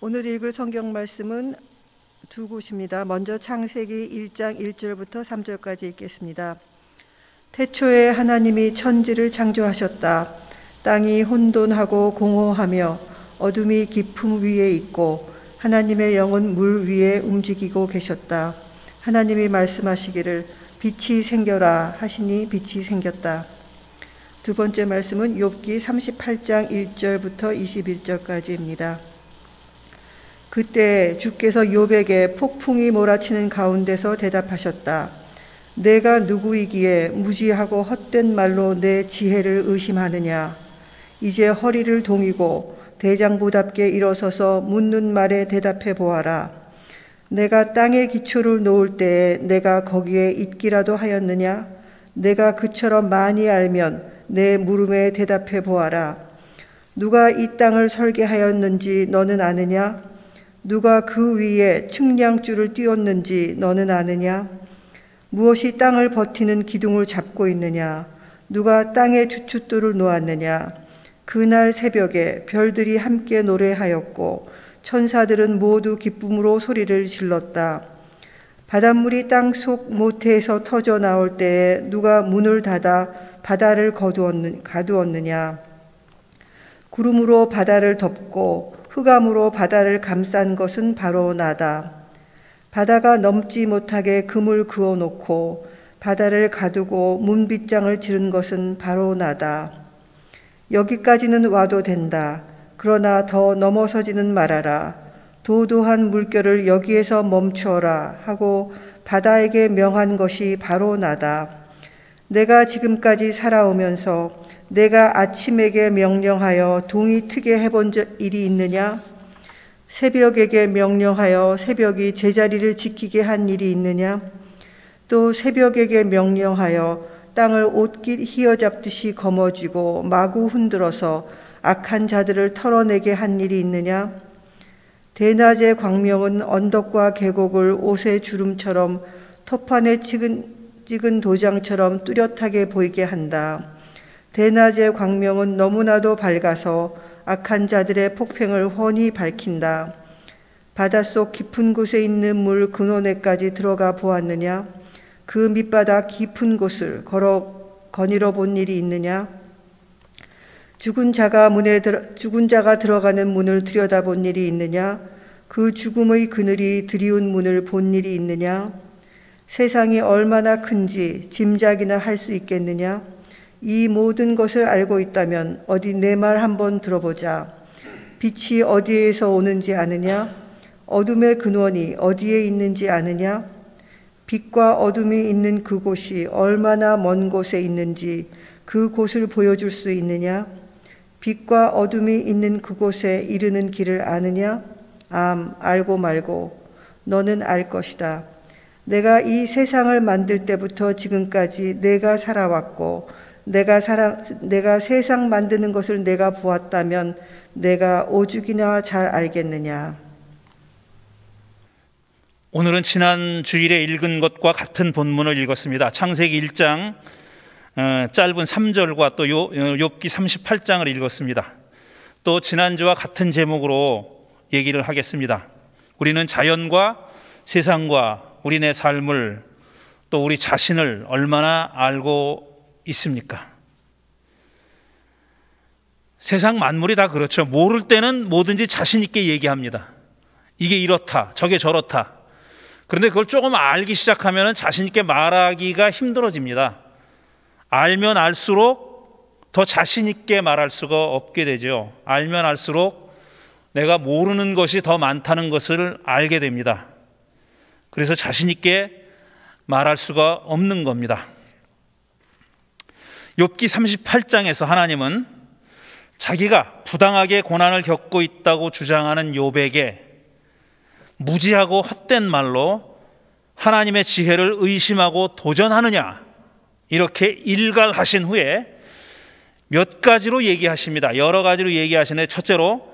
오늘 읽을 성경 말씀은 두 곳입니다. 먼저 창세기 1장 1절부터 3절까지 읽겠습니다. 태초에 하나님이 천지를 창조하셨다. 땅이 혼돈하고 공허하며 어둠이 깊음 위에 있고 하나님의 영은 물 위에 움직이고 계셨다. 하나님이 말씀하시기를 빛이 생겨라 하시니 빛이 생겼다. 두 번째 말씀은 욥기 38장 1절부터 21절까지입니다. 그때 주께서 욥에게 폭풍이 몰아치는 가운데서 대답하셨다. 내가 누구이기에 무지하고 헛된 말로 내 지혜를 의심하느냐. 이제 허리를 동이고 대장부답게 일어서서 묻는 말에 대답해 보아라. 내가 땅에 기초를 놓을 때에 내가 거기에 있기라도 하였느냐. 내가 그처럼 많이 알면 내 물음에 대답해 보아라. 누가 이 땅을 설계하였는지 너는 아느냐. 누가 그 위에 측량줄을 띄웠는지 너는 아느냐? 무엇이 땅을 버티는 기둥을 잡고 있느냐? 누가 땅에 주춧돌을 놓았느냐? 그날 새벽에 별들이 함께 노래하였고 천사들은 모두 기쁨으로 소리를 질렀다. 바닷물이 땅속 모태에서 터져 나올 때에 누가 문을 닫아 바다를 가두었느냐? 구름으로 바다를 덮고 흑암으로 바다를 감싼 것은 바로 나다. 바다가 넘지 못하게 금을 그어놓고 바다를 가두고 문빗장을 지른 것은 바로 나다. 여기까지는 와도 된다. 그러나 더 넘어서지는 말아라. 도도한 물결을 여기에서 멈추어라 하고 바다에게 명한 것이 바로 나다. 내가 지금까지 살아오면서 내가 아침에게 명령하여 동이 트게 해본 일이 있느냐? 새벽에게 명령하여 새벽이 제자리를 지키게 한 일이 있느냐? 또 새벽에게 명령하여 땅을 옷깃 휘어잡듯이 거머쥐고 마구 흔들어서 악한 자들을 털어내게 한 일이 있느냐? 대낮의 광명은 언덕과 계곡을 옷의 주름처럼 토판에 찍은 도장처럼 뚜렷하게 보이게 한다. 대낮의 광명은 너무나도 밝아서 악한 자들의 폭행을 훤히 밝힌다. 바닷속 깊은 곳에 있는 물 근원에까지 들어가 보았느냐? 그 밑바닥 깊은 곳을 거닐어 본 일이 있느냐? 죽은 자가 들어가는 문을 들여다본 일이 있느냐? 그 죽음의 그늘이 드리운 문을 본 일이 있느냐? 세상이 얼마나 큰지 짐작이나 할 수 있겠느냐? 이 모든 것을 알고 있다면 어디 내 말 한번 들어보자. 빛이 어디에서 오는지 아느냐? 어둠의 근원이 어디에 있는지 아느냐? 빛과 어둠이 있는 그곳이 얼마나 먼 곳에 있는지 그 곳을 보여줄 수 있느냐? 빛과 어둠이 있는 그곳에 이르는 길을 아느냐? 알고 말고 너는 알 것이다. 내가 이 세상을 만들 때부터 지금까지 내가 살아왔고 내가 세상 만드는 것을 내가 보았다면 내가 오죽이나 잘 알겠느냐. 오늘은 지난 주일에 읽은 것과 같은 본문을 읽었습니다. 창세기 1장 짧은 3절과 또 욥기 38장을 읽었습니다. 또 지난주와 같은 제목으로 얘기를 하겠습니다. 우리는 자연과 세상과 우리네 삶을 또 우리 자신을 얼마나 알고 있습니까? 세상 만물이 다 그렇죠. 모를 때는 뭐든지 자신 있게 얘기합니다. 이게 이렇다, 저게 저렇다. 그런데 그걸 조금 알기 시작하면 자신 있게 말하기가 힘들어집니다. 알면 알수록 더 자신 있게 말할 수가 없게 되죠. 알면 알수록 내가 모르는 것이 더 많다는 것을 알게 됩니다. 그래서 자신 있게 말할 수가 없는 겁니다. 욥기 38장에서 하나님은 자기가 부당하게 고난을 겪고 있다고 주장하는 욥에게 무지하고 헛된 말로 하나님의 지혜를 의심하고 도전하느냐 이렇게 일갈하신 후에 몇 가지로 얘기하십니다. 여러 가지로 얘기하시는데 첫째로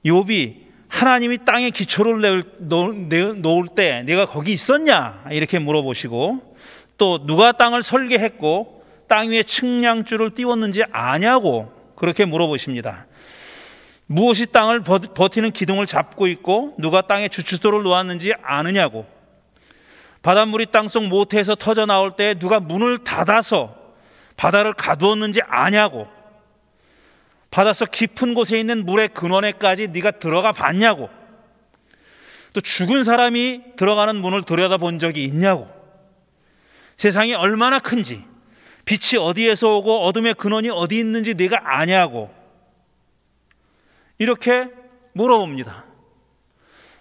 욥이 하나님이 땅에 기초를 놓을 때 네가 거기 있었냐 이렇게 물어보시고 또 누가 땅을 설계했고 땅 위에 측량줄을 띄웠는지 아냐고 그렇게 물어보십니다. 무엇이 땅을 버티는 기둥을 잡고 있고 누가 땅에 주춧돌을 놓았는지 아느냐고. 바닷물이 땅속 모태에서 터져 나올 때 누가 문을 닫아서 바다를 가두었는지 아냐고. 바닷속 깊은 곳에 있는 물의 근원에까지 네가 들어가 봤냐고. 또 죽은 사람이 들어가는 문을 들여다본 적이 있냐고. 세상이 얼마나 큰지, 빛이 어디에서 오고 어둠의 근원이 어디 있는지 네가 아냐고. 이렇게 물어봅니다.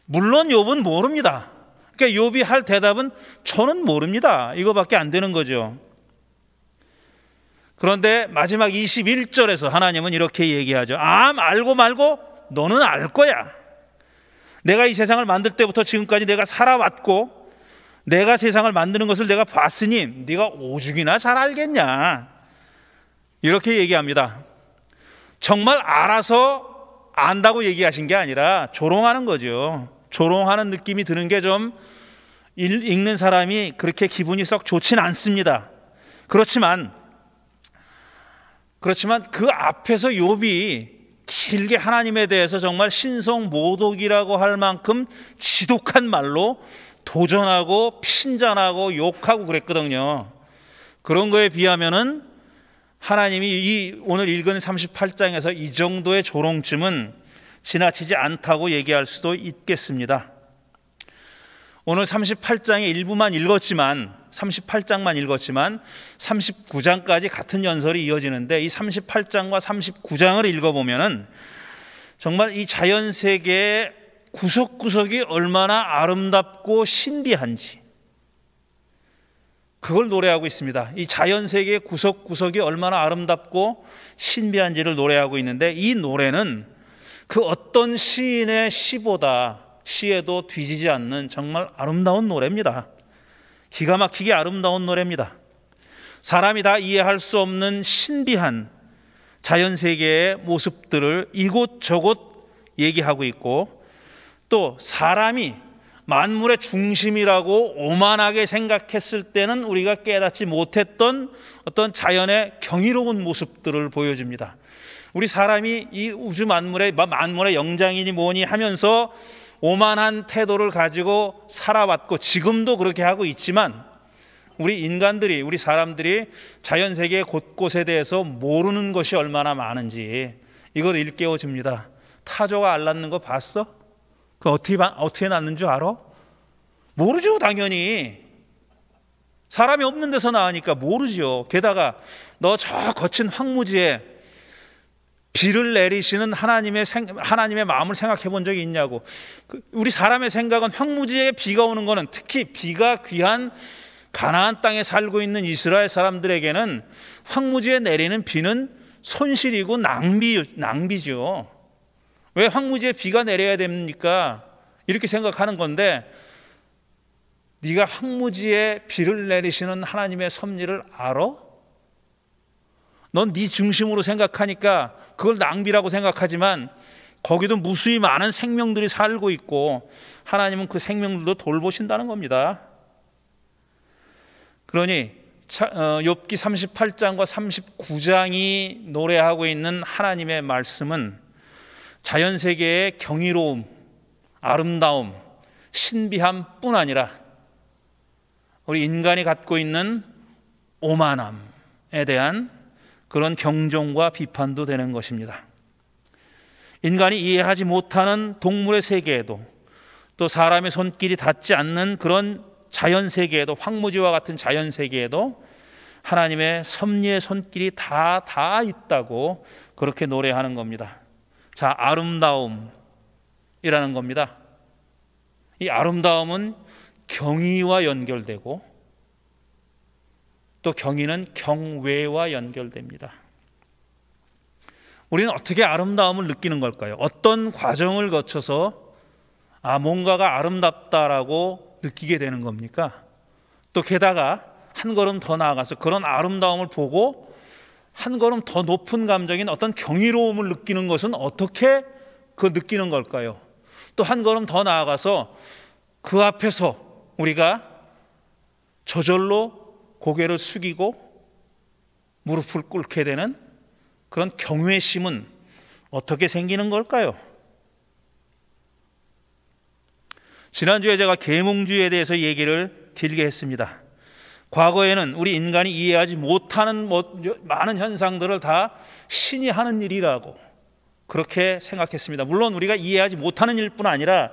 물론 욥은 모릅니다. 그러니까 욥이 할 대답은 저는 모릅니다, 이거밖에 안 되는 거죠. 그런데 마지막 21절에서 하나님은 이렇게 얘기하죠. 알고 말고 너는 알 거야. 내가 이 세상을 만들 때부터 지금까지 내가 살아왔고 내가 세상을 만드는 것을 내가 봤으니 네가 오죽이나 잘 알겠냐. 이렇게 얘기합니다. 정말 알아서 안다고 얘기하신 게 아니라 조롱하는 거죠. 조롱하는 느낌이 드는 게 좀 읽는 사람이 그렇게 기분이 썩 좋진 않습니다. 그렇지만 그 앞에서 욥이 길게 하나님에 대해서 정말 신성모독이라고 할 만큼 지독한 말로 도전하고 핀잔하고 욕하고 그랬거든요. 그런 거에 비하면은 하나님이 이 오늘 읽은 38장에서 이 정도의 조롱쯤은 지나치지 않다고 얘기할 수도 있겠습니다. 오늘 38장의 일부만 읽었지만 38장만 읽었지만 39장까지 같은 연설이 이어지는데 이 38장과 39장을 읽어보면은 정말 이 자연세계의 구석구석이 얼마나 아름답고 신비한지 그걸 노래하고 있습니다. 이 자연세계의 구석구석이 얼마나 아름답고 신비한지를 노래하고 있는데 이 노래는 그 어떤 시인의 시에도 뒤지지 않는 정말 아름다운 노래입니다. 기가 막히게 아름다운 노래입니다. 사람이 다 이해할 수 없는 신비한 자연세계의 모습들을 이곳저곳 얘기하고 있고 또 사람이 만물의 중심이라고 오만하게 생각했을 때는 우리가 깨닫지 못했던 어떤 자연의 경이로운 모습들을 보여줍니다. 우리 사람이 이 우주 만물의 영장이니 뭐니 하면서 오만한 태도를 가지고 살아왔고 지금도 그렇게 하고 있지만 우리 사람들이 자연세계 곳곳에 대해서 모르는 것이 얼마나 많은지 이걸 일깨워 줍니다. 타조가 알 낳는 거 봤어? 그 어떻게 낳는 줄 알아? 모르죠, 당연히. 사람이 없는 데서 낳으니까 모르죠. 게다가 너 저 거친 황무지에 비를 내리시는 하나님의 마음을 생각해 본 적이 있냐고. 우리 사람의 생각은 황무지에 비가 오는 거는 특히 비가 귀한 가나안 땅에 살고 있는 이스라엘 사람들에게는 황무지에 내리는 비는 손실이고 낭비죠. 왜 황무지에 비가 내려야 됩니까? 이렇게 생각하는 건데 네가 황무지에 비를 내리시는 하나님의 섭리를 알아? 넌 네 중심으로 생각하니까 그걸 낭비라고 생각하지만 거기도 무수히 많은 생명들이 살고 있고 하나님은 그 생명들도 돌보신다는 겁니다. 그러니 욥기 38장과 39장이 노래하고 있는 하나님의 말씀은 자연세계의 경이로움, 아름다움, 신비함뿐 아니라 우리 인간이 갖고 있는 오만함에 대한 그런 경종과 비판도 되는 것입니다. 인간이 이해하지 못하는 동물의 세계에도 또 사람의 손길이 닿지 않는 그런 자연세계에도 황무지와 같은 자연세계에도 하나님의 섭리의 손길이 다 있다고 그렇게 노래하는 겁니다. 자, 아름다움이라는 겁니다. 이 아름다움은 경의와 연결되고 또 경의는 경외와 연결됩니다. 우리는 어떻게 아름다움을 느끼는 걸까요? 어떤 과정을 거쳐서 뭔가가 아름답다라고 느끼게 되는 겁니까? 또 게다가 한 걸음 더 나아가서 그런 아름다움을 보고 한 걸음 더 높은 감정인 어떤 경이로움을 느끼는 것은 어떻게 느끼는 걸까요? 또 한 걸음 더 나아가서 그 앞에서 우리가 저절로 고개를 숙이고 무릎을 꿇게 되는 그런 경외심은 어떻게 생기는 걸까요? 지난주에 제가 계몽주의에 대해서 얘기를 길게 했습니다. 과거에는 우리 인간이 이해하지 못하는 많은 현상들을 다 신이 하는 일이라고 그렇게 생각했습니다. 물론 우리가 이해하지 못하는 일뿐 아니라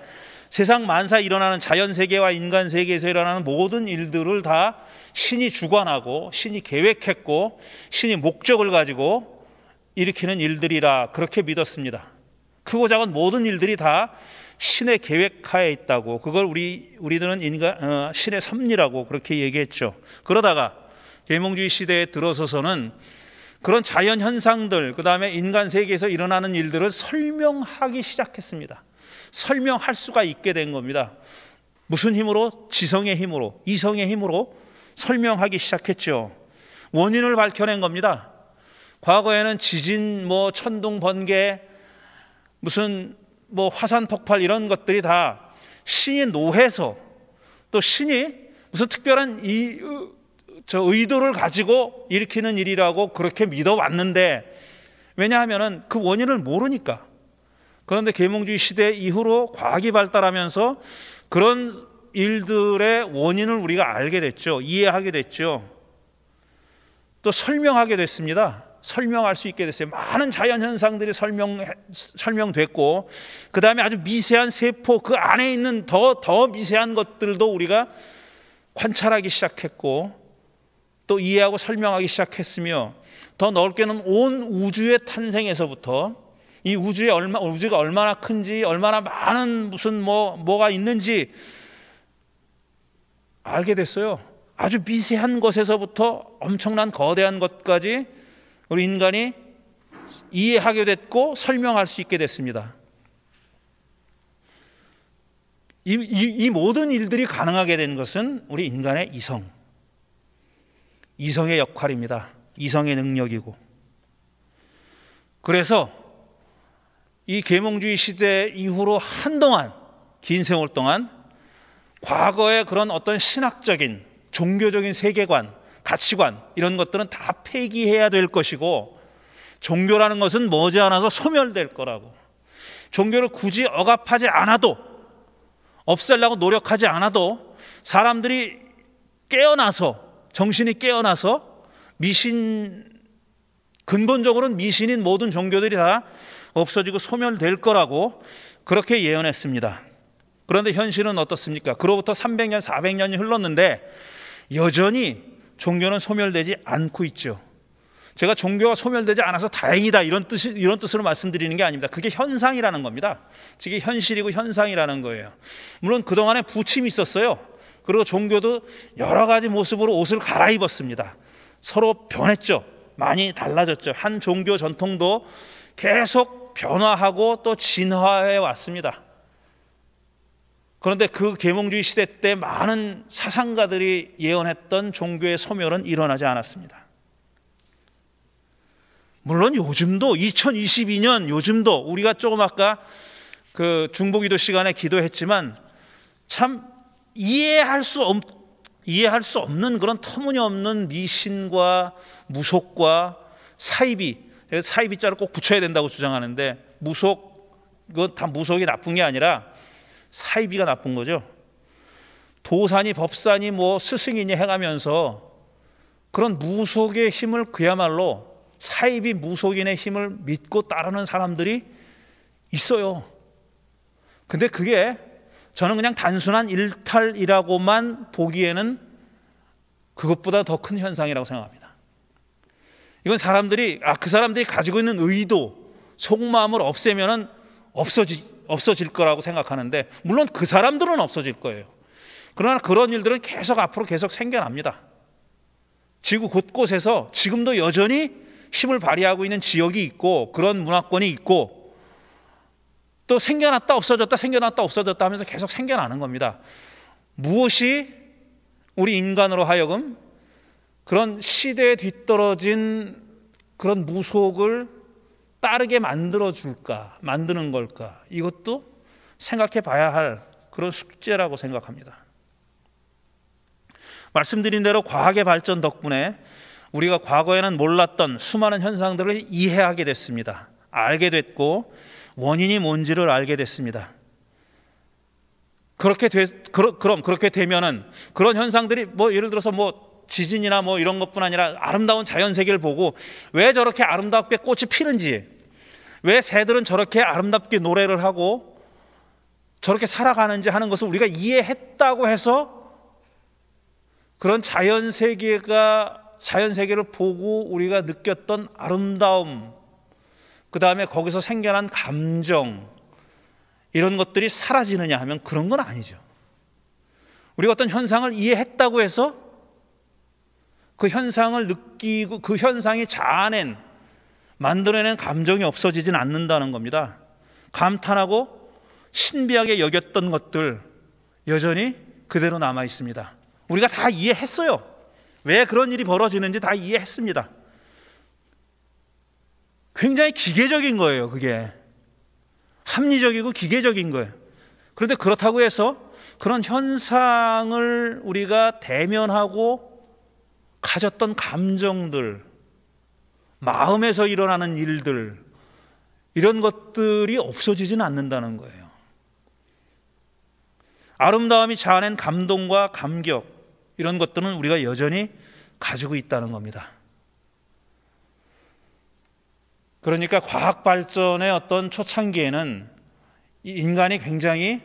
세상 만사에 일어나는 자연세계와 인간세계에서 일어나는 모든 일들을 다 신이 주관하고 신이 계획했고 신이 목적을 가지고 일으키는 일들이라 그렇게 믿었습니다. 크고 작은 모든 일들이 다 신의 계획하에 있다고, 그걸 우리들은 신의 섭리라고 그렇게 얘기했죠. 그러다가 계몽주의 시대에 들어서서는 그런 자연 현상들, 그 다음에 인간 세계에서 일어나는 일들을 설명하기 시작했습니다. 설명할 수가 있게 된 겁니다. 무슨 힘으로? 지성의 힘으로, 이성의 힘으로 설명하기 시작했죠. 원인을 밝혀낸 겁니다. 과거에는 지진, 천둥, 번개, 무슨 화산 폭발 이런 것들이 다 신이 노해서, 또 신이 무슨 특별한 의도를 가지고 일으키는 일이라고 그렇게 믿어왔는데, 왜냐하면 그 원인을 모르니까. 그런데 계몽주의 시대 이후로 과학이 발달하면서 그런 일들의 원인을 우리가 알게 됐죠. 이해하게 됐죠. 또 설명하게 됐습니다. 설명할 수 있게 됐어요. 많은 자연 현상들이 설명됐고, 그 다음에 아주 미세한 세포, 그 안에 있는 더 미세한 것들도 우리가 관찰하기 시작했고, 또 이해하고 설명하기 시작했으며, 더 넓게는 온 우주의 탄생에서부터 이 우주가 얼마나 큰지, 얼마나 많은 무슨 뭐가 있는지 알게 됐어요. 아주 미세한 것에서부터 엄청난 거대한 것까지 우리 인간이 이해하게 됐고 설명할 수 있게 됐습니다. 이 모든 일들이 가능하게 된 것은 우리 인간의 이성의 역할입니다. 이성의 능력이고, 그래서 이 계몽주의 시대 이후로 한동안, 긴 세월 동안 과거의 그런 어떤 신학적인 종교적인 세계관, 가치관 이런 것들은 다 폐기해야 될 것이고, 종교라는 것은 머지않아서 소멸될 거라고, 종교를 굳이 억압하지 않아도, 없애려고 노력하지 않아도 사람들이 정신이 깨어나서 근본적으로는 미신인 모든 종교들이 다 없어지고 소멸될 거라고 그렇게 예언했습니다. 그런데 현실은 어떻습니까? 그로부터 300년, 400년이 흘렀는데 여전히 종교는 소멸되지 않고 있죠. 제가 종교가 소멸되지 않아서 다행이다 이런 뜻으로 말씀드리는 게 아닙니다. 그게 현상이라는 겁니다. 그게 현실이고 현상이라는 거예요. 물론 그동안에 부침이 있었어요. 그리고 종교도 여러 가지 모습으로 옷을 갈아입었습니다. 서로 변했죠. 많이 달라졌죠. 한 종교 전통도 계속 변화하고 또 진화해 왔습니다. 그런데 그 계몽주의 시대 때 많은 사상가들이 예언했던 종교의 소멸은 일어나지 않았습니다. 물론 요즘도 2022년 요즘도 우리가 조금 아까 그 중보기도 시간에 기도했지만 참 이해할 수 없는 그런 터무니없는 미신과 무속과 사이비자를 꼭 붙여야 된다고 주장하는데, 그건 다 무속이 나쁜 게 아니라 사이비가 나쁜 거죠. 도사니 법사니 스승이니 해가면서 그런 무속의 힘을, 그야말로 사이비 무속인의 힘을 믿고 따르는 사람들이 있어요. 근데 그게 저는 그냥 단순한 일탈이라고만 보기에는 그것보다 더 큰 현상이라고 생각합니다. 이건 그 사람들이 가지고 있는 의도, 속마음을 없애면은 없어질 거라고 생각하는데, 물론 그 사람들은 없어질 거예요. 그러나 그런 일들은 앞으로 계속 생겨납니다. 지구 곳곳에서 지금도 여전히 힘을 발휘하고 있는 지역이 있고, 그런 문화권이 있고, 또 생겨났다 없어졌다 하면서 계속 생겨나는 겁니다. 무엇이 우리 인간으로 하여금 그런 시대에 뒤떨어진 그런 무속을 따르게 만드는 걸까? 이것도 생각해 봐야 할 그런 숙제라고 생각합니다. 말씀드린 대로 과학의 발전 덕분에 우리가 과거에는 몰랐던 수많은 현상들을 이해하게 됐습니다. 알게 됐고 원인이 뭔지를 알게 됐습니다. 그렇게 되면은 그런 현상들이 뭐 예를 들어서 뭐 지진이나 뭐 이런 것뿐 아니라 아름다운 자연 세계를 보고 왜 저렇게 아름답게 꽃이 피는지, 왜 새들은 저렇게 아름답게 노래를 하고 저렇게 살아가는지 하는 것을 우리가 이해했다고 해서 그런 자연 세계를 보고 우리가 느꼈던 아름다움, 그 다음에 거기서 생겨난 감정, 이런 것들이 사라지느냐 하면 그런 건 아니죠. 우리가 어떤 현상을 이해했다고 해서 그 현상을 느끼고 그 현상이 만들어낸 감정이 없어지진 않는다는 겁니다. 감탄하고 신비하게 여겼던 것들 여전히 그대로 남아 있습니다. 우리가 다 이해했어요. 왜 그런 일이 벌어지는지 다 이해했습니다. 굉장히 기계적인 거예요. 그게 합리적이고 기계적인 거예요. 그런데 그렇다고 해서 그런 현상을 우리가 대면하고 가졌던 감정들, 마음에서 일어나는 일들, 이런 것들이 없어지지는 않는다는 거예요. 아름다움이 자아낸 감동과 감격, 이런 것들은 우리가 여전히 가지고 있다는 겁니다. 그러니까 과학 발전의 어떤 초창기에는 인간이 굉장히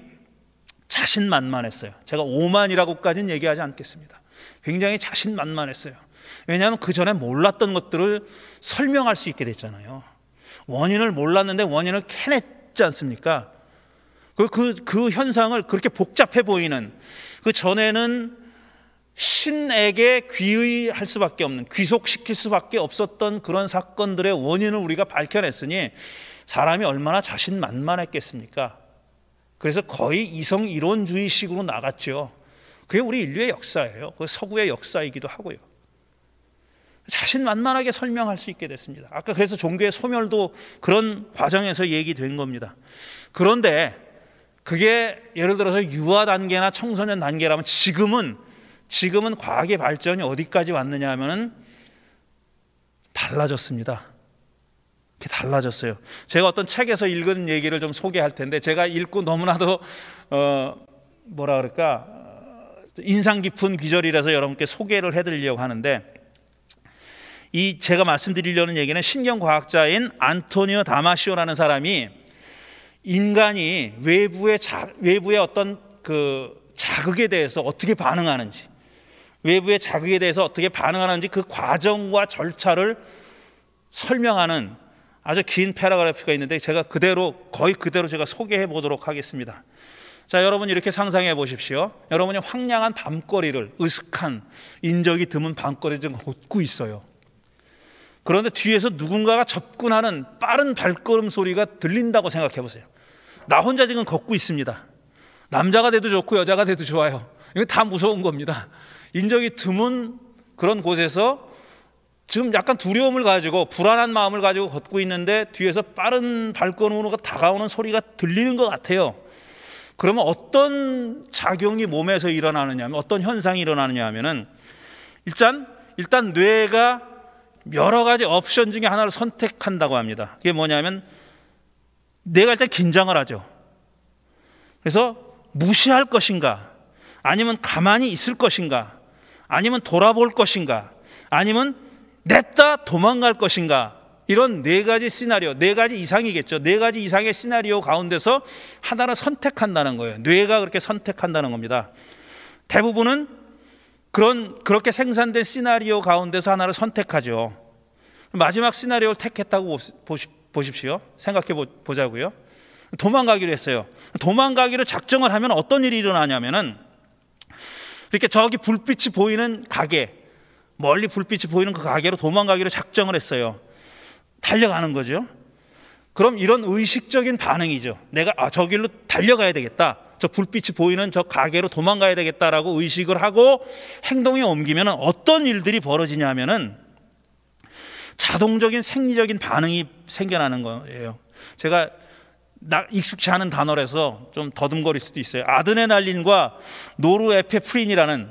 자신만만했어요. 제가 오만이라고까지는 얘기하지 않겠습니다. 굉장히 자신만만했어요. 왜냐하면 그 전에 몰랐던 것들을 설명할 수 있게 됐잖아요. 원인을 몰랐는데 원인을 캐냈지 않습니까? 그 현상을 그렇게 복잡해 보이는, 그 전에는 신에게 귀의할 수밖에 없는, 귀속시킬 수밖에 없었던 그런 사건들의 원인을 우리가 밝혀냈으니 사람이 얼마나 자신만만했겠습니까? 그래서 거의 이성 이론주의식으로 나갔죠. 그게 우리 인류의 역사예요. 그 서구의 역사이기도 하고요. 자신만만하게 설명할 수 있게 됐습니다. 아까 그래서 종교의 소멸도 그런 과정에서 얘기된 겁니다. 그런데 그게 예를 들어서 유아 단계나 청소년 단계라면 지금은 과학의 발전이 어디까지 왔느냐 하면은 달라졌습니다. 달라졌어요. 제가 어떤 책에서 읽은 얘기를 좀 소개할 텐데, 제가 읽고 너무나도 인상 깊은 귀절이라서 여러분께 소개를 해드리려고 하는데, 제가 말씀드리려는 얘기는 신경과학자인 안토니오 다마시오라는 사람이 인간이 외부의 어떤 그 자극에 대해서 어떻게 반응하는지, 그 과정과 절차를 설명하는 아주 긴 패러그래프가 있는데, 제가 거의 그대로 제가 소개해 보도록 하겠습니다. 자, 여러분 이렇게 상상해 보십시오. 여러분이 황량한 밤거리를, 으슥한 인적이 드문 밤거리를 좀 걷고 있어요. 그런데 뒤에서 누군가가 접근하는 빠른 발걸음 소리가 들린다고 생각해 보세요. 나 혼자 지금 걷고 있습니다. 남자가 돼도 좋고 여자가 돼도 좋아요. 이거 다 무서운 겁니다. 인적이 드문 그런 곳에서 지금 약간 두려움을 가지고, 불안한 마음을 가지고 걷고 있는데 뒤에서 빠른 발걸음으로 다가오는 소리가 들리는 것 같아요. 그러면 어떤 작용이 몸에서 일어나느냐 하면, 어떤 현상이 일어나느냐 하면은 일단 뇌가 여러 가지 옵션 중에 하나를 선택한다고 합니다. 그게 뭐냐면 뇌가 일단 긴장을 하죠. 그래서 무시할 것인가, 아니면 가만히 있을 것인가, 아니면 돌아볼 것인가, 아니면 냅다 도망갈 것인가, 이런 네 가지 시나리오, 네 가지 이상이겠죠. 네 가지 이상의 시나리오 가운데서 하나를 선택한다는 거예요. 뇌가 그렇게 선택한다는 겁니다. 대부분은 그렇게 생산된 시나리오 가운데서 하나를 선택하죠. 마지막 시나리오를 택했다고 보십시오. 생각해 보자고요. 도망가기로 했어요. 도망가기로 작정을 하면 어떤 일이 일어나냐면은, 이렇게 저기 불빛이 보이는 가게, 멀리 불빛이 보이는 그 가게로 도망가기로 작정을 했어요. 달려가는 거죠. 그럼 이런 의식적인 반응이죠. 내가 저 길로 달려가야 되겠다, 저 불빛이 보이는 저 가게로 도망가야 되겠다라고 의식을 하고 행동에 옮기면 어떤 일들이 벌어지냐 하면은 자동적인 생리적인 반응이 생겨나는 거예요. 제가 익숙치 않은 단어라서 좀 더듬거릴 수도 있어요. 아드레날린과 노르에페네프린이라는,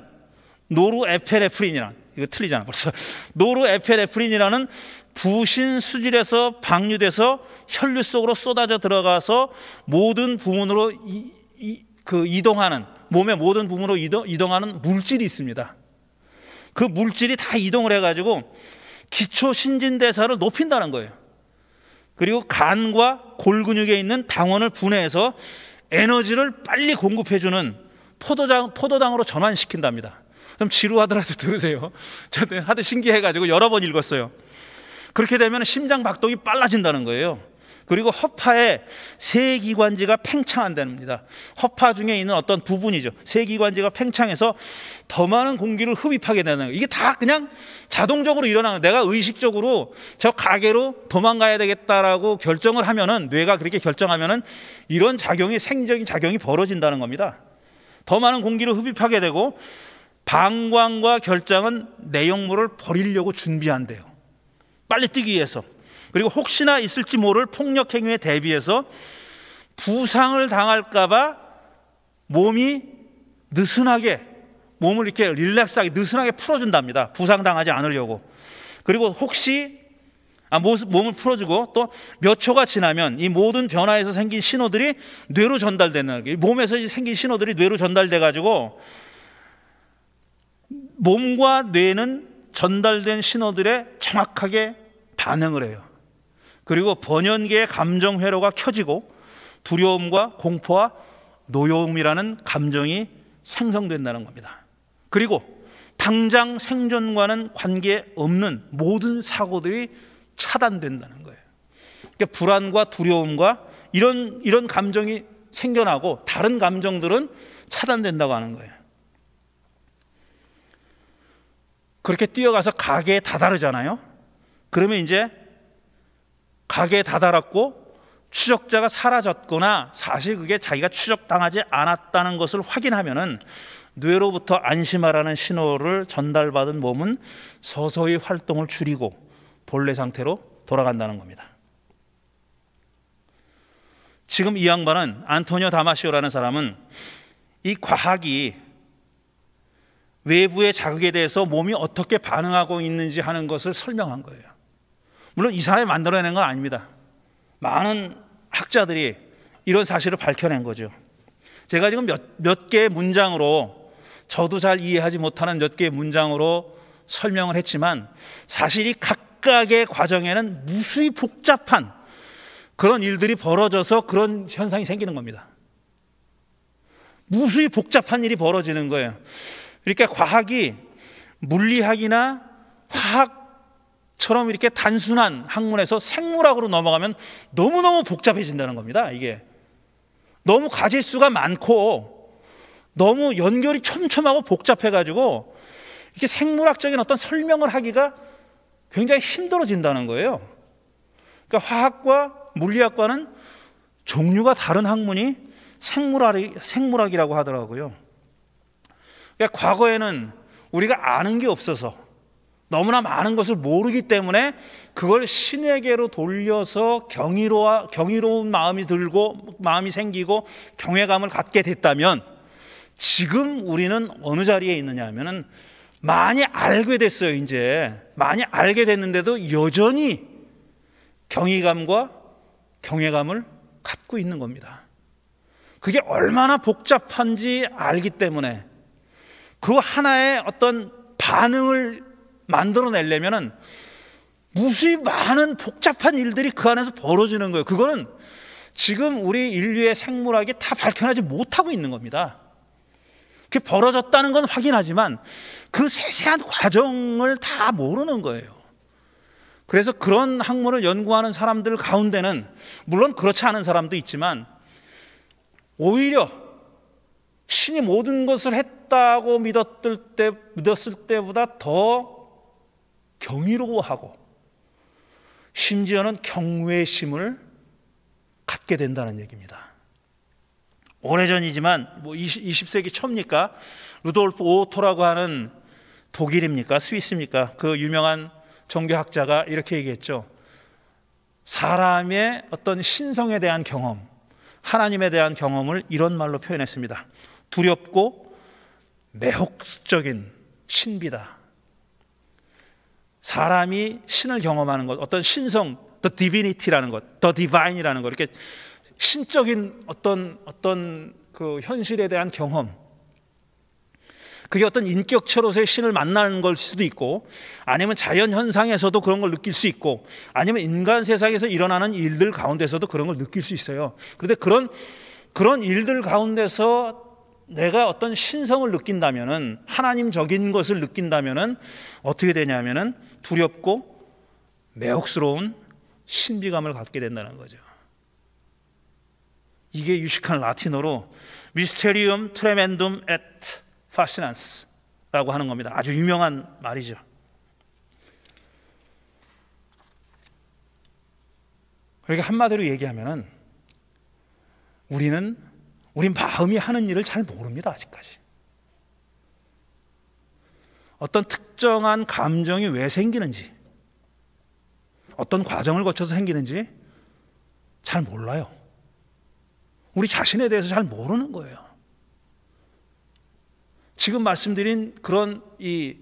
이거 틀리잖아 벌써. 노르에페네프린이라는 부신 수질에서 방류돼서 혈류 속으로 쏟아져 들어가서 모든 부문으로 이동하는, 몸의 모든 부문으로 이동하는 물질이 있습니다. 그 물질이 다 이동을 해가지고 기초 신진대사를 높인다는 거예요. 그리고 간과 골근육에 있는 당원을 분해해서 에너지를 빨리 공급해주는 포도당으로 전환시킨답니다. 좀 지루하더라도 들으세요. 저도 하도 신기해가지고 여러 번 읽었어요. 그렇게 되면 심장 박동이 빨라진다는 거예요. 그리고 허파에 세기관지가 팽창한답니다. 허파 중에 있는 어떤 부분이죠. 세기관지가 팽창해서 더 많은 공기를 흡입하게 되는 거예요. 이게 다 그냥 자동적으로 일어나는 거예요. 내가 의식적으로 저 가게로 도망가야 되겠다라고 결정을 하면은, 뇌가 그렇게 결정하면은 이런 작용이, 생리적인 작용이 벌어진다는 겁니다. 더 많은 공기를 흡입하게 되고 방광과 결장은 내용물을 버리려고 준비한대요. 빨리 뛰기 위해서. 그리고 혹시나 있을지 모를 폭력 행위에 대비해서 부상을 당할까 봐 몸이 느슨하게, 몸을 이렇게 릴렉스하게 느슨하게 풀어준답니다. 부상당하지 않으려고. 그리고 혹시 몸을 풀어주고 또 몇 초가 지나면 이 모든 변화에서 생긴 신호들이 뇌로 전달되는 거예요. 몸에서 생긴 신호들이 뇌로 전달돼 가지고 몸과 뇌는 전달된 신호들에 정확하게 반응을 해요. 그리고 번연계의 감정 회로가 켜지고 두려움과 공포와 노여움이라는 감정이 생성된다는 겁니다. 그리고 당장 생존과는 관계없는 모든 사고들이 차단된다는 거예요. 그러니까 불안과 두려움과 이런 감정이 생겨나고 다른 감정들은 차단된다고 하는 거예요. 그렇게 뛰어가서 가게에 다다르잖아요. 그러면 이제 가게에 다다랐고 추적자가 사라졌거나 사실 그게 자기가 추적당하지 않았다는 것을 확인하면은 뇌로부터 안심하라는 신호를 전달받은 몸은 서서히 활동을 줄이고 본래 상태로 돌아간다는 겁니다. 지금 이 양반은, 안토니오 다마시오라는 사람은 이 과학이 외부의 자극에 대해서 몸이 어떻게 반응하고 있는지 하는 것을 설명한 거예요. 물론 이 사람이 만들어낸 건 아닙니다. 많은 학자들이 이런 사실을 밝혀낸 거죠. 제가 지금 몇 개의 문장으로, 저도 잘 이해하지 못하는 몇 개의 문장으로 설명을 했지만 사실 이 각각의 과정에는 무수히 복잡한 그런 일들이 벌어져서 그런 현상이 생기는 겁니다. 무수히 복잡한 일이 벌어지는 거예요. 그러니까 과학이 물리학이나 화학처럼 이렇게 단순한 학문에서 생물학으로 넘어가면 너무너무 복잡해진다는 겁니다. 이게 너무 가지수가 많고 너무 연결이 촘촘하고 복잡해가지고 이렇게 생물학적인 어떤 설명을 하기가 굉장히 힘들어진다는 거예요. 그러니까 화학과 물리학과는 종류가 다른 학문이 생물학이라고 하더라고요. 그러니까 과거에는 우리가 아는 게 없어서 너무나 많은 것을 모르기 때문에 그걸 신에게로 돌려서 경이로운 마음이 생기고 경외감을 갖게 됐다면, 지금 우리는 어느 자리에 있느냐 하면은 많이 알게 됐어요. 이제 많이 알게 됐는데도 여전히 경이감과 경외감을 갖고 있는 겁니다. 그게 얼마나 복잡한지 알기 때문에 그 하나의 어떤 반응을 만들어내려면은 무수히 많은 복잡한 일들이 그 안에서 벌어지는 거예요. 그거는 지금 우리 인류의 생물학이 다 밝혀내지 못하고 있는 겁니다. 그게 벌어졌다는 건 확인하지만 그 세세한 과정을 다 모르는 거예요. 그래서 그런 학문을 연구하는 사람들 가운데는 물론 그렇지 않은 사람도 있지만 오히려 신이 모든 것을 했다고 믿었을 때보다 더 경이로워하고 심지어는 경외심을 갖게 된다는 얘기입니다. 오래전이지만 20세기 초입니까? 루돌프 오토라고 하는 독일입니까? 스위스입니까? 그 유명한 종교학자가 이렇게 얘기했죠. 사람의 어떤 신성에 대한 경험, 하나님에 대한 경험을 이런 말로 표현했습니다. 두렵고 매혹적인 신비다. 사람이 신을 경험하는 것, 어떤 신성, the divinity라는 것, the divine이라는 것, 이렇게 신적인 어떤 그 현실에 대한 경험, 그게 어떤 인격체로서의 신을 만나는 걸 수도 있고, 아니면 자연 현상에서도 그런 걸 느낄 수 있고, 아니면 인간 세상에서 일어나는 일들 가운데서도 그런 걸 느낄 수 있어요. 그런데 그런 일들 가운데서 내가 어떤 신성을 느낀다면은, 하나님적인 것을 느낀다면은 어떻게 되냐면은 두렵고 매혹스러운 신비감을 갖게 된다는 거죠. 이게 유식한 라틴어로 Mysterium tremendum et fascinans 라고 하는 겁니다. 아주 유명한 말이죠. 그러니까 한마디로 얘기하면은 우리 마음이 하는 일을 잘 모릅니다. 아직까지. 어떤 특정한 감정이 왜 생기는지, 어떤 과정을 거쳐서 생기는지 잘 몰라요. 우리 자신에 대해서 잘 모르는 거예요. 지금 말씀드린 그런 이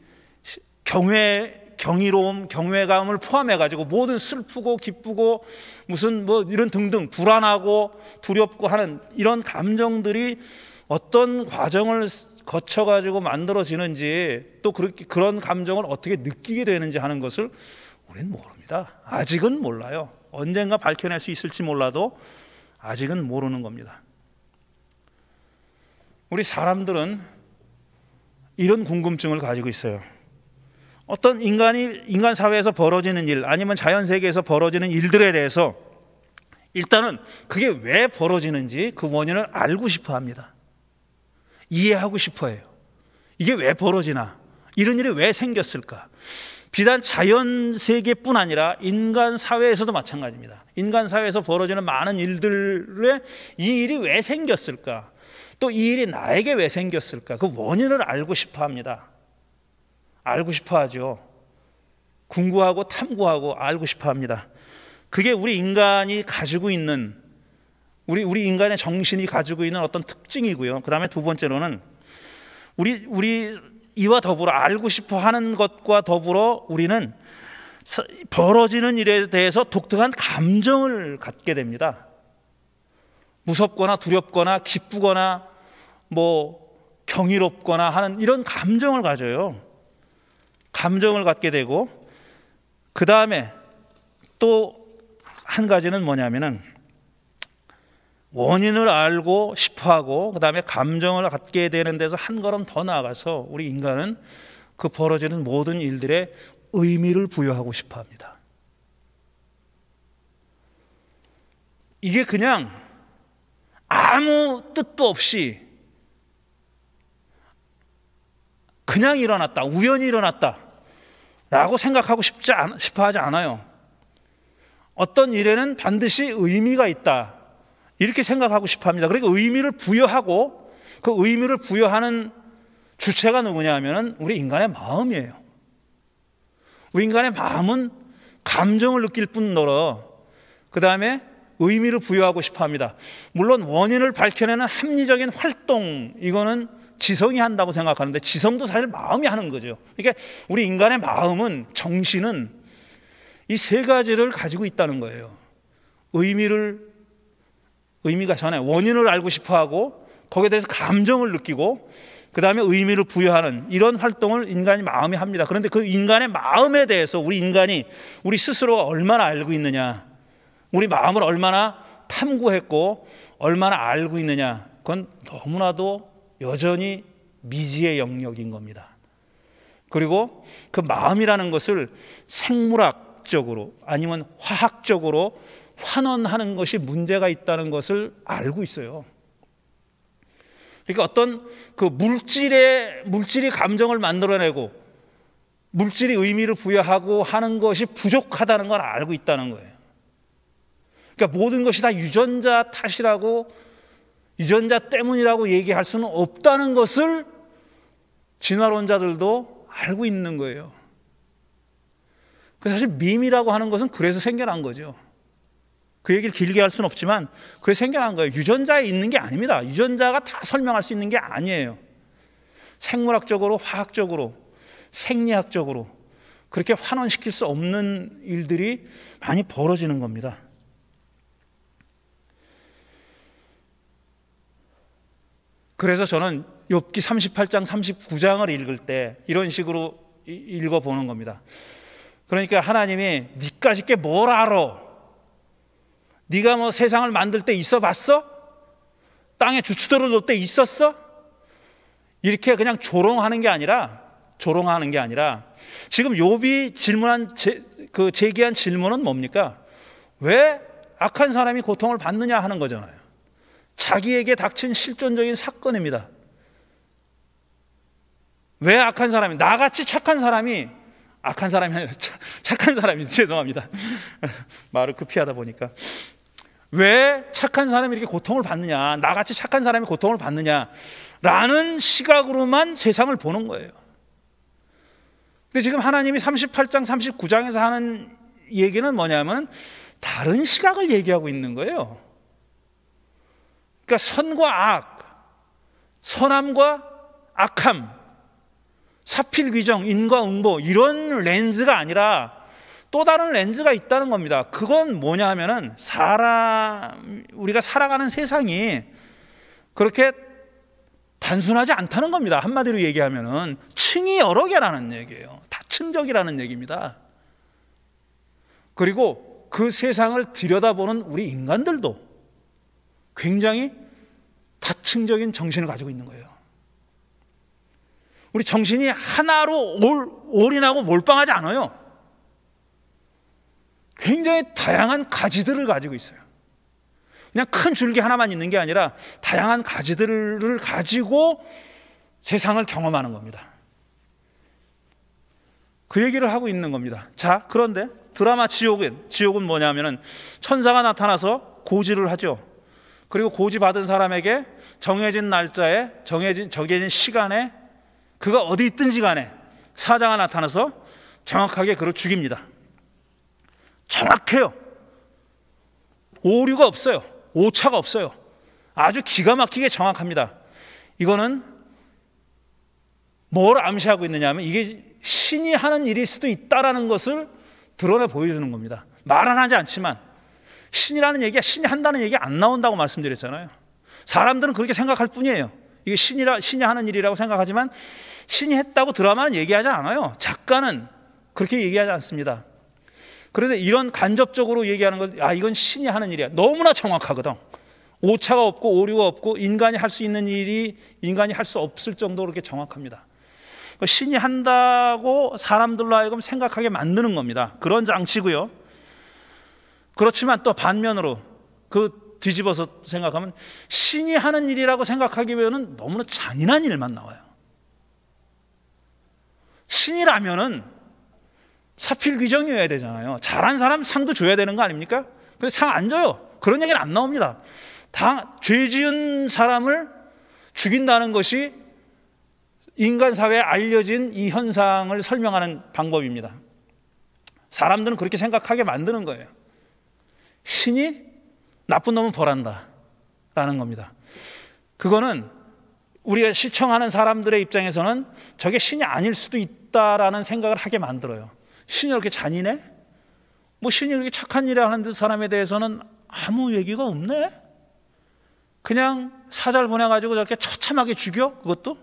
경이로움, 경외감을 포함해가지고 모든 슬프고 기쁘고 무슨 뭐 이런 등등 불안하고 두렵고 하는 이런 감정들이 어떤 과정을 거쳐가지고 만들어지는지, 또 그런 감정을 어떻게 느끼게 되는지 하는 것을 우리는 모릅니다. 아직은 몰라요. 언젠가 밝혀낼 수 있을지 몰라도 아직은 모르는 겁니다. 우리 사람들은 이런 궁금증을 가지고 있어요. 어떤 인간 사회에서 벌어지는 일, 아니면 자연 세계에서 벌어지는 일들에 대해서 일단은 그게 왜 벌어지는지 그 원인을 알고 싶어 합니다. 이해하고 싶어 해요. 이게 왜 벌어지나? 이런 일이 왜 생겼을까? 비단 자연 세계뿐 아니라 인간 사회에서도 마찬가지입니다. 인간 사회에서 벌어지는 많은 일들에 이 일이 왜 생겼을까? 또 이 일이 나에게 왜 생겼을까? 그 원인을 알고 싶어 합니다. 알고 싶어 하죠. 궁구하고 탐구하고 알고 싶어 합니다. 그게 우리 인간이 가지고 있는, 우리 인간의 정신이 가지고 있는 어떤 특징이고요. 그 다음에 두 번째로는 우리 이와 더불어 알고 싶어 하는 것과 더불어 우리는 벌어지는 일에 대해서 독특한 감정을 갖게 됩니다. 무섭거나 두렵거나 기쁘거나 뭐 경이롭거나 하는 이런 감정을 가져요. 감정을 갖게 되고, 그 다음에 또 한 가지는 뭐냐면은 원인을 알고 싶어하고, 그 다음에 감정을 갖게 되는 데서 한 걸음 더 나아가서 우리 인간은 그 벌어지는 모든 일들에 의미를 부여하고 싶어합니다. 이게 그냥 아무 뜻도 없이 그냥 일어났다, 우연히 일어났다 라고 생각하고 싶어 하지 않아요. 어떤 일에는 반드시 의미가 있다, 이렇게 생각하고 싶어 합니다. 그러니까 의미를 부여하고, 그 의미를 부여하는 주체가 누구냐 하면 우리 인간의 마음이에요. 우리 인간의 마음은 감정을 느낄 뿐더러 그 다음에 의미를 부여하고 싶어 합니다. 물론 원인을 밝혀내는 합리적인 활동, 이거는 지성이 한다고 생각하는데 지성도 사실 마음이 하는 거죠. 그러니까 우리 인간의 마음은, 정신은 이 세 가지를 가지고 있다는 거예요. 의미가 전에 원인을 알고 싶어하고, 거기에 대해서 감정을 느끼고, 그 다음에 의미를 부여하는 이런 활동을 인간이 마음이 합니다. 그런데 그 인간의 마음에 대해서 우리 인간이 우리 스스로가 얼마나 알고 있느냐, 우리 마음을 얼마나 탐구했고 얼마나 알고 있느냐, 그건 너무나도 여전히 미지의 영역인 겁니다. 그리고 그 마음이라는 것을 생물학적으로 아니면 화학적으로 환원하는 것이 문제가 있다는 것을 알고 있어요. 그러니까 어떤 그 물질이 감정을 만들어내고 물질이 의미를 부여하고 하는 것이 부족하다는 걸 알고 있다는 거예요. 그러니까 모든 것이 다 유전자 탓이라고, 유전자 때문이라고 얘기할 수는 없다는 것을 진화론자들도 알고 있는 거예요. 그래서 사실 밈이라고 하는 것은 그래서 생겨난 거죠. 그 얘기를 길게 할 수는 없지만 그래서 생겨난 거예요. 유전자에 있는 게 아닙니다. 유전자가 다 설명할 수 있는 게 아니에요. 생물학적으로, 화학적으로, 생리학적으로 그렇게 환원시킬 수 없는 일들이 많이 벌어지는 겁니다. 그래서 저는 욥기 38장 39장을 읽을 때 이런 식으로 읽어보는 겁니다. 그러니까 하나님이 니까짓 게 뭘 알아? 네가 뭐 세상을 만들 때 있어 봤어? 땅에 주추들을 놓을 때 있었어? 이렇게 그냥 조롱하는 게 아니라 지금 욥이 제기한 질문은 뭡니까? 왜 악한 사람이 고통을 받느냐 하는 거잖아요. 자기에게 닥친 실존적인 사건입니다. 왜 악한 사람이, 나같이 착한 사람이 아니라 착한 사람이, 죄송합니다. 말을 급히하다 보니까. 왜 착한 사람이 이렇게 고통을 받느냐, 나같이 착한 사람이 고통을 받느냐라는 시각으로만 세상을 보는 거예요. 근데 지금 하나님이 38장 39장에서 하는 얘기는 뭐냐면 다른 시각을 얘기하고 있는 거예요. 그러니까 선과 악, 선함과 악함, 사필귀정, 인과응보 이런 렌즈가 아니라 또 다른 렌즈가 있다는 겁니다. 그건 뭐냐 하면은 우리가 살아가는 세상이 그렇게 단순하지 않다는 겁니다. 한마디로 얘기하면은 층이 여러 개라는 얘기예요. 다층적이라는 얘기입니다. 그리고 그 세상을 들여다보는 우리 인간들도 굉장히 다층적인 정신을 가지고 있는 거예요. 우리 정신이 하나로 올인하고 몰빵하지 않아요. 굉장히 다양한 가지들을 가지고 있어요. 그냥 큰 줄기 하나만 있는 게 아니라 다양한 가지들을 가지고 세상을 경험하는 겁니다. 그 얘기를 하고 있는 겁니다. 자, 그런데 드라마 지옥은 뭐냐면은 천사가 나타나서 고지를 하죠. 그리고 고지 받은 사람에게 정해진 날짜에 정해진 시간에 그가 어디 있든지 간에 사자가 나타나서 정확하게 그를 죽입니다. 정확해요. 오류가 없어요. 오차가 없어요. 아주 기가 막히게 정확합니다. 이거는 뭘 암시하고 있느냐 하면 이게 신이 하는 일일 수도 있다라는 것을 드러내 보여주는 겁니다. 말은 하지 않지만 신이라는 얘기가 신이 한다는 얘기 안 나온다고 말씀드렸잖아요. 사람들은 그렇게 생각할 뿐이에요. 이게 신이 하는 일이라고 생각하지만 신이 했다고 드라마는 얘기하지 않아요. 작가는 그렇게 얘기하지 않습니다. 그런데 이런 간접적으로 얘기하는 것, 이건 신이 하는 일이야. 너무나 정확하거든. 오차가 없고 오류가 없고 인간이 할 수 있는 일이 인간이 할 수 없을 정도로 그렇게 정확합니다. 신이 한다고 사람들로 하여금 생각하게 만드는 겁니다. 그런 장치고요. 그렇지만 또 반면으로 뒤집어서 생각하면 신이 하는 일이라고 생각하기에는 너무나 잔인한 일만 나와요. 신이라면은 사필귀정이어야 되잖아요. 잘한 사람 상도 줘야 되는 거 아닙니까? 근데 상 안 줘요. 그런 얘기는 안 나옵니다. 죄 지은 사람을 죽인다는 것이 인간 사회에 알려진 이 현상을 설명하는 방법입니다. 사람들은 그렇게 생각하게 만드는 거예요. 신이 나쁜 놈은 벌한다 라는 겁니다. 그거는 우리가 시청하는 사람들의 입장에서는 저게 신이 아닐 수도 있다라는 생각을 하게 만들어요. 신이 이렇게 잔인해? 신이 이렇게 착한 일을 하는 사람에 대해서는 아무 얘기가 없네? 그냥 사자를 보내가지고 저렇게 처참하게 죽여? 그것도?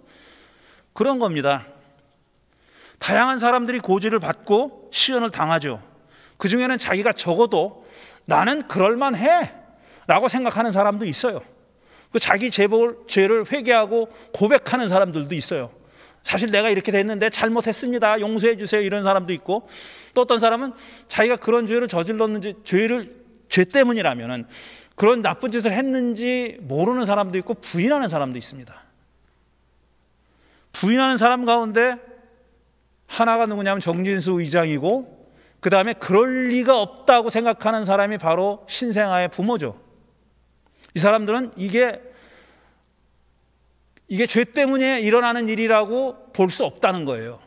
그런 겁니다. 다양한 사람들이 고지를 받고 시련을 당하죠. 그 중에는 자기가 적어도 나는 그럴만해 라고 생각하는 사람도 있어요. 자기 죄를 회개하고 고백하는 사람들도 있어요. 사실 내가 이렇게 됐는데 잘못했습니다. 용서해 주세요. 이런 사람도 있고, 또 어떤 사람은 자기가 그런 죄를 저질렀는지 죄 때문이라면은 그런 나쁜 짓을 했는지 모르는 사람도 있고 부인하는 사람도 있습니다. 부인하는 사람 가운데 하나가 누구냐면 정진수 의장이고, 그 다음에 그럴 리가 없다고 생각하는 사람이 바로 신생아의 부모죠. 이 사람들은 이게 죄 때문에 일어나는 일이라고 볼 수 없다는 거예요.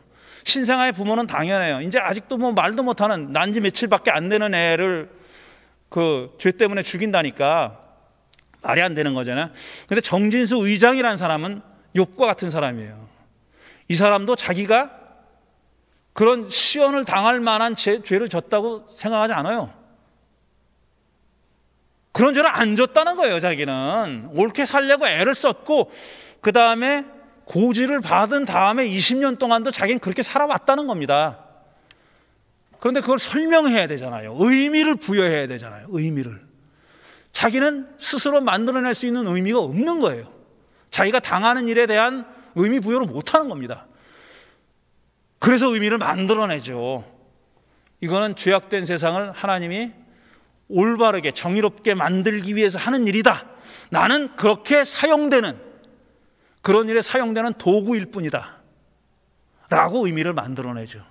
신생아의 부모는 당연해요. 이제 아직도 말도 못하는 난지 며칠밖에 안 되는 애를 죄 때문에 죽인다니까 말이 안 되는 거잖아요. 근데 정진수 의장이라는 사람은 욥과 같은 사람이에요. 이 사람도 자기가 그런 시연을 당할 만한 죄를 졌다고 생각하지 않아요. 그런 죄를 안 졌다는 거예요. 자기는 옳게 살려고 애를 썼고 그 다음에 고지를 받은 다음에 20년 동안도 자기는 그렇게 살아왔다는 겁니다. 그런데 그걸 설명해야 되잖아요. 의미를 부여해야 되잖아요. 의미를. 자기는 스스로 만들어낼 수 있는 의미가 없는 거예요. 자기가 당하는 일에 대한 의미 부여를 못하는 겁니다. 그래서 의미를 만들어내죠. 이거는 죄악된 세상을 하나님이 올바르게 정의롭게 만들기 위해서 하는 일이다. 나는 그렇게 사용되는, 그런 일에 사용되는 도구일 뿐이다 라고 의미를 만들어내죠.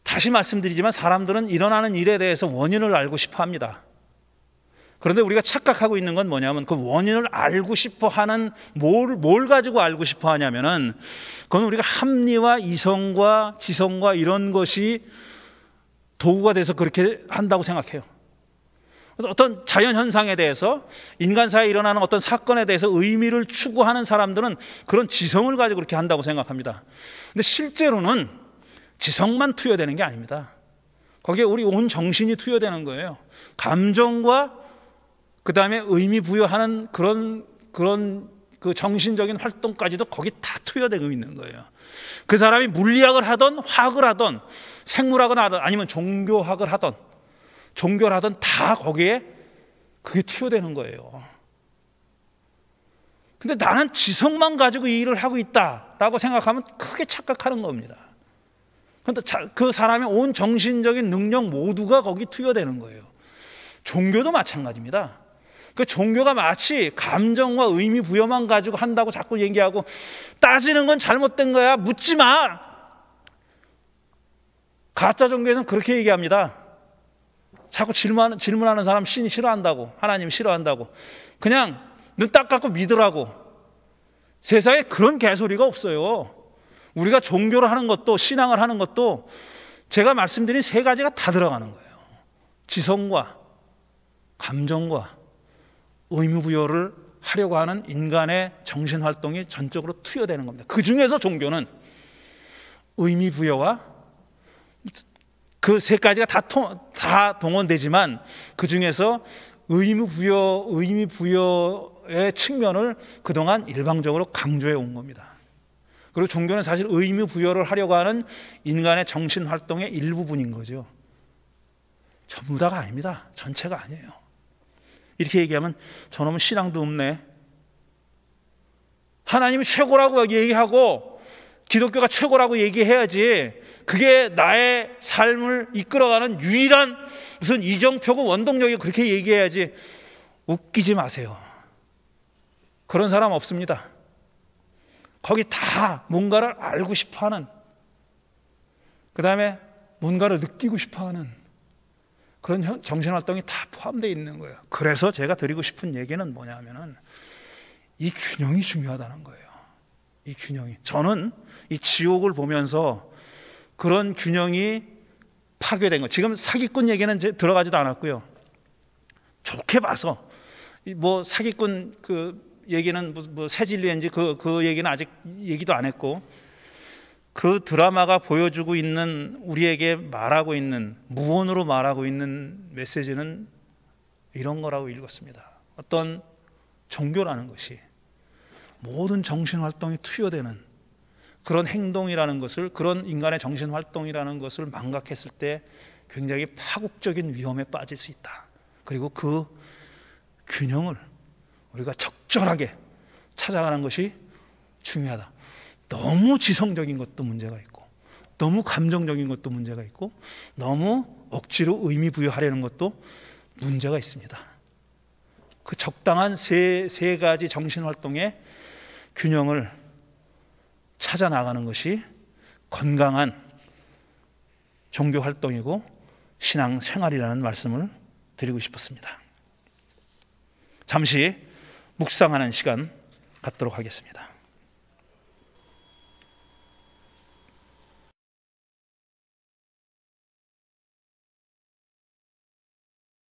다시 말씀드리지만 사람들은 일어나는 일에 대해서 원인을 알고 싶어 합니다. 그런데 우리가 착각하고 있는 건 뭐냐면 그 원인을 알고 싶어 하는 뭘 가지고 알고 싶어 하냐면은 그건 우리가 합리와 이성과 지성과 이런 것이 도구가 돼서 그렇게 한다고 생각해요. 어떤 자연 현상에 대해서 인간사에 일어나는 어떤 사건에 대해서 의미를 추구하는 사람들은 그런 지성을 가지고 그렇게 한다고 생각합니다. 근데 실제로는 지성만 투여되는 게 아닙니다. 거기에 우리 온 정신이 투여되는 거예요. 감정과 그 다음에 의미 부여하는 그런 그 정신적인 활동까지도 거기 다 투여되고 있는 거예요. 그 사람이 물리학을 하던 화학을 하던 생물학을 하던 아니면 종교학을 하던 종교를 하던 다 거기에 그게 투여되는 거예요. 근데 나는 지성만 가지고 이 일을 하고 있다라고 생각하면 크게 착각하는 겁니다. 그런데 그 사람의 온 정신적인 능력 모두가 거기 투여되는 거예요. 종교도 마찬가지입니다. 그 종교가 마치 감정과 의미 부여만 가지고 한다고 자꾸 얘기하고 따지는 건 잘못된 거야. 묻지 마. 가짜 종교에서는 그렇게 얘기합니다. 자꾸 질문하는 사람 신이 싫어한다고, 하나님 싫어한다고. 그냥 눈 딱 감고 믿으라고. 세상에 그런 개소리가 없어요. 우리가 종교를 하는 것도 신앙을 하는 것도 제가 말씀드린 세 가지가 다 들어가는 거예요. 지성과 감정과 의무부여를 하려고 하는 인간의 정신활동이 전적으로 투여되는 겁니다. 그 중에서 종교는 의미부여와 그 세 가지가 다 동원되지만 그 중에서 의미부여의 측면을 그동안 일방적으로 강조해 온 겁니다. 그리고 종교는 사실 의미부여를 하려고 하는 인간의 정신활동의 일부분인 거죠. 전부 다가 아닙니다. 전체가 아니에요. 이렇게 얘기하면 저놈은 신앙도 없네. 하나님이 최고라고 얘기하고 기독교가 최고라고 얘기해야지 그게 나의 삶을 이끌어가는 유일한 무슨 이정표고 원동력이 그렇게 얘기해야지. 웃기지 마세요. 그런 사람 없습니다. 거기 다 뭔가를 알고 싶어하는, 그 다음에 뭔가를 느끼고 싶어하는 그런 정신활동이 다 포함되어 있는 거예요. 그래서 제가 드리고 싶은 얘기는 뭐냐면은 이 균형이 중요하다는 거예요. 이 균형이. 저는 이 지옥을 보면서 그런 균형이 파괴된 거. 지금 사기꾼 얘기는 들어가지도 않았고요. 좋게 봐서 뭐 사기꾼 그 얘기는 뭐 새 진리인지 그 얘기는 아직 얘기도 안 했고, 그 드라마가 보여주고 있는 우리에게 말하고 있는 무언으로 말하고 있는 메시지는 이런 거라고 읽었습니다. 어떤 종교라는 것이 모든 정신활동이 투여되는 그런 행동이라는 것을, 그런 인간의 정신활동이라는 것을 망각했을 때 굉장히 파국적인 위험에 빠질 수 있다. 그리고 그 균형을 우리가 적절하게 찾아가는 것이 중요하다. 너무 지성적인 것도 문제가 있고, 너무 감정적인 것도 문제가 있고, 너무 억지로 의미 부여하려는 것도 문제가 있습니다. 그 적당한 세 가지 정신활동의 균형을 찾아 나가는 것이 건강한 종교활동이고 신앙생활이라는 말씀을 드리고 싶었습니다. 잠시 묵상하는 시간 갖도록 하겠습니다.